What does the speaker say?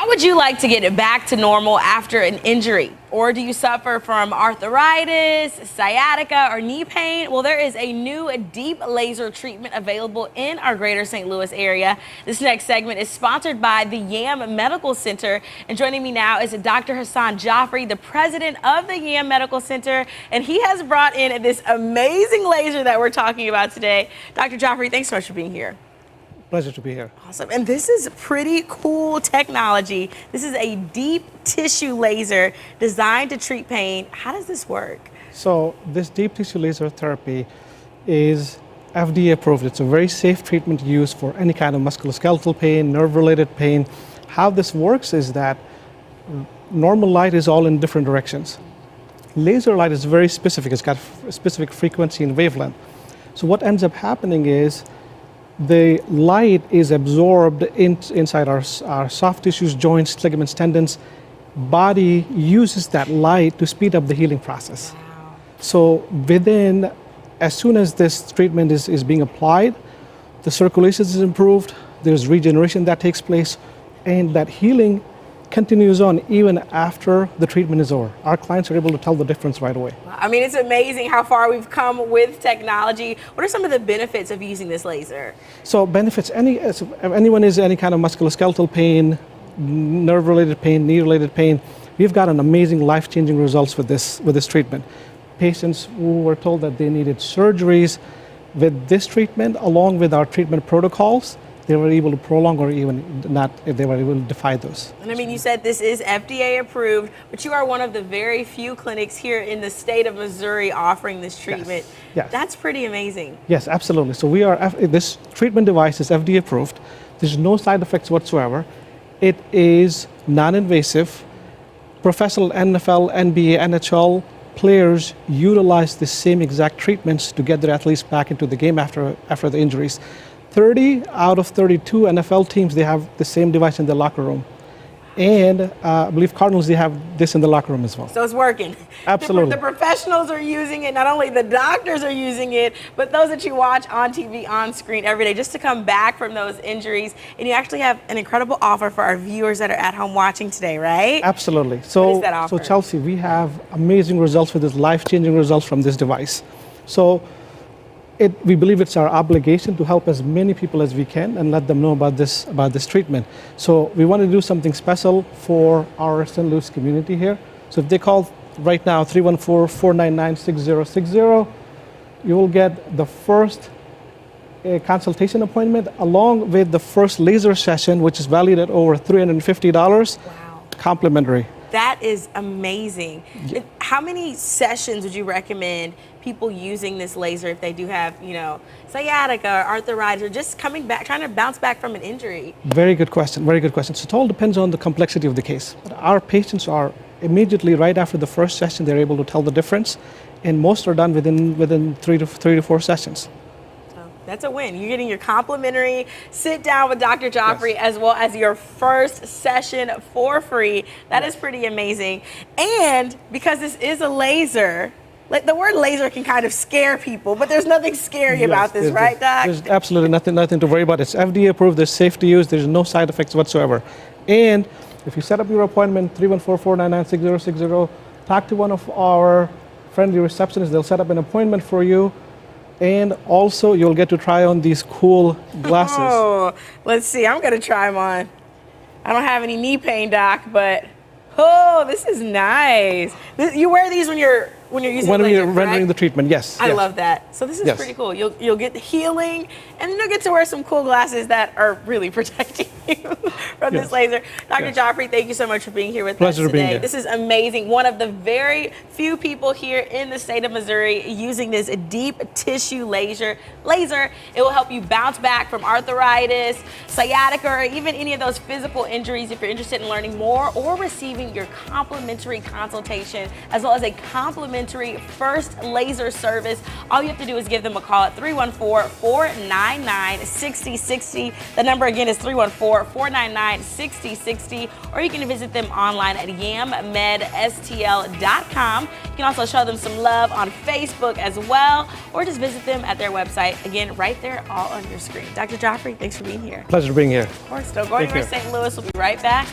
would you like to get back to normal after an injury? Or do you suffer from arthritis, sciatica, or knee pain? Well, there is a new deep laser treatment available in our greater St. Louis area. This next segment is sponsored by the YAM Medical Center. And joining me now is Dr. Hassan Joffrey, the president of the YAM Medical Center. And he has brought in this amazing laser that we're talking about today. Dr. Joffrey, thanks so much for being here. Pleasure to be here. Awesome. And this is pretty cool technology. This is a deep tissue laser designed to treat pain. How does this work? So this deep tissue laser therapy is FDA approved. It's a very safe treatment used for any kind of musculoskeletal pain, nerve-related pain. How this works is that normal light is all in different directions. Laser light is very specific. It's got a specific frequency and wavelength. So what ends up happening is the light is absorbed inside our soft tissues, joints, ligaments, tendons. Body uses that light to speed up the healing process. Wow. So as soon as this treatment is being applied, the circulation is improved, there's regeneration that takes place, and that healing continues on even after the treatment is over. Our clients are able to tell the difference right away. I mean, it's amazing how far we've come with technology. What are some of the benefits of using this laser? So benefits, anyone is any kind of musculoskeletal pain, nerve-related pain, knee-related pain, we've got an amazing life-changing results with this treatment. Patients who were told that they needed surgeries, with this treatment, along with our treatment protocols, they were able to prolong or even not, if they were able to defy those. And I mean, you said this is FDA approved, but you are one of the very few clinics here in the state of Missouri offering this treatment. Yes. That's pretty amazing. Yes, absolutely. So this treatment device is FDA approved. There's no side effects whatsoever. It is non-invasive. Professional NFL, NBA, NHL players utilize the same exact treatments to get their athletes back into the game after the injuries. 30 out of 32 NFL teams, they have the same device in the locker room. And I believe Cardinals, they have this in the locker room as well. So it's working. Absolutely. The professionals are using it. Not only the doctors are using it, but those that you watch on TV, on screen every day, just to come back from those injuries. And you actually have an incredible offer for our viewers that are at home watching today, right? Absolutely. What is that offer? So Chelsea, we have amazing results with this, life-changing results from this device. So we believe it's our obligation to help as many people as we can and let them know about this treatment. So we want to do something special for our St. Louis community here. So if they call right now, 314-499-6060, you will get the first consultation appointment along with the first laser session, which is valued at over $350. Wow. Complimentary. That is amazing. Yeah. How many sessions would you recommend people using this laser if they do have, sciatica or arthritis or just coming back, trying to bounce back from an injury? Very good question. Very good question. So it all depends on the complexity of the case. But our patients are immediately right after the first session, they're able to tell the difference, and most are done within three to four sessions. That's a win. You're getting your complimentary sit down with Dr. Joffrey, yes, as well as your first session for free. That is pretty amazing. And because this is a laser, the word laser can kind of scare people, but there's nothing scary about this, right, Doc? There's absolutely nothing to worry about. It's FDA approved, there's safe to use, there's no side effects whatsoever. And if you set up your appointment, 314-499-6060, talk to one of our friendly receptionists, they'll set up an appointment for you. And also, you'll get to try on these cool glasses. Oh, let's see. I'm going to try them on. I don't have any knee pain, Doc, but this is nice. You wear these when you're using when the laser, you're rendering the treatment, yes. I love that. So this is pretty cool. You'll get healing, and then you'll get to wear some cool glasses that are really protecting you from this laser. Dr. Joffrey, thank you so much for being here with us today. Being here. This is amazing. One of the very few people here in the state of Missouri using this deep tissue laser. It will help you bounce back from arthritis, sciatica, or even any of those physical injuries. If you're interested in learning more or receiving your complimentary consultation, as well as a complimentary first laser service, all you have to do is give them a call at 314-499-6060. The number again is 314-499-6060, or you can visit them online at yammedstl.com. You can also show them some love on Facebook as well, or just visit them at their website. Again, right there, all on your screen. Dr. Joffrey, thanks for being here. Pleasure being here. Of course, don't go anywhere, St. Louis. We'll be right back.